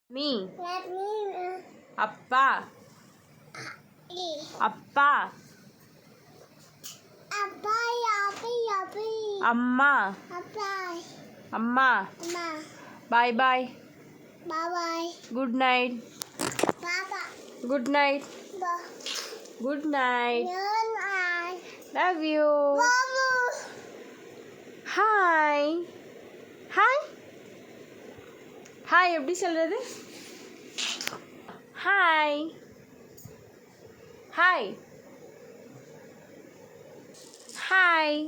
me அப்பா அப்பா அம்மா அம்மா bye bye good night good night good night love you hi hi hi எப்படி சொல்கிறது ஹாய் ஹாய் ஹாய்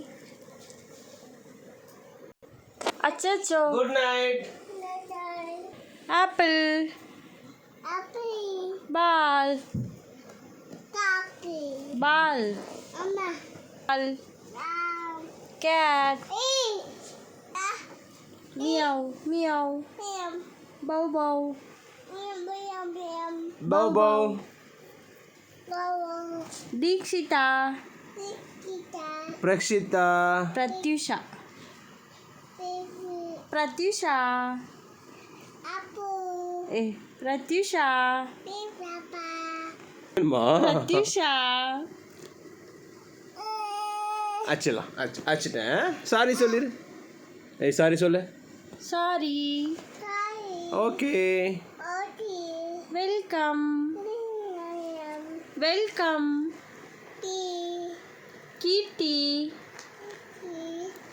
அச்சோ good night apple ball ball ball cat meow meow bow bow bow bow Dikshitha Prakshitha Pratyusha Pratyusha Pratyusha Pratyusha அச்சிட்டேன் sorry சொல்லிரு ஏய் சாரி சொல்லு sorry okay welcome welcome Keerthi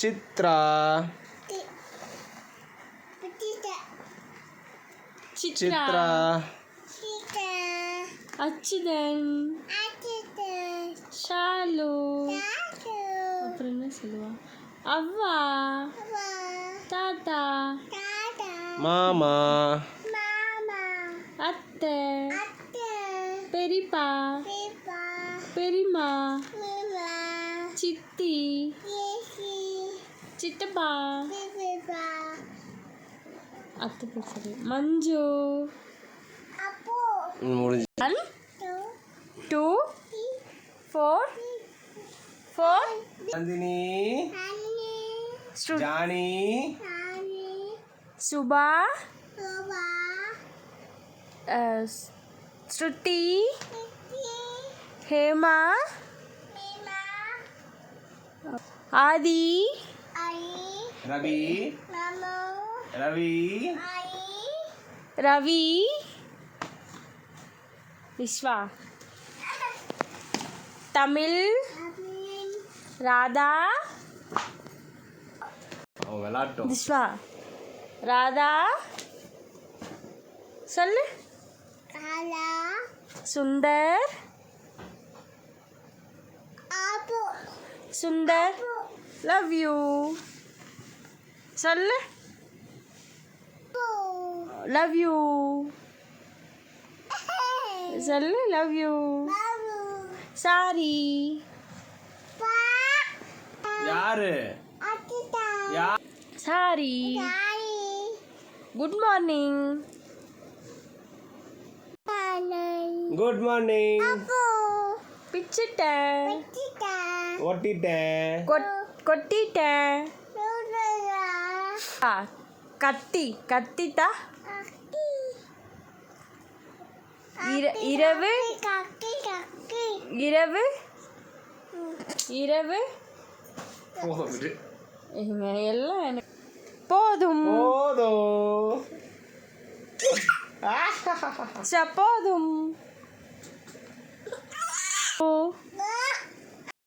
Chitra Chitra Achuthan Shalu அப்புறம் என்ன சொல்லுவா அவ்வா தாத்தா மாமா அத்தை பெரியப்பா பெரியம்மா சித்தி சித்தப்பா அத்தை பேர் சொல்லு மஞ்சு முடிஞ்சு 1 2 4 Nandini Shruti Johnny Subha Shruti Hema Adi Ravi Ravi Ravi Vishwa Tamil Radha அவன் விளாட்டும் Vishwa Radha சொல்லு சுந்தர் சுந்தர் லவ் யூ சொல்லு லவ் யூ சொல்லு லவ் யூ சாரி யாரு sorry good morning good morning பிச்சிட்டேன் ஒட்டிட்டேன் கொட்டிட்டேன் கத்தி கத்திட்டா இரவு இரவு இரவு போகுது எங்க எல்லாம் எனக்கு போதும் போதும் போதும்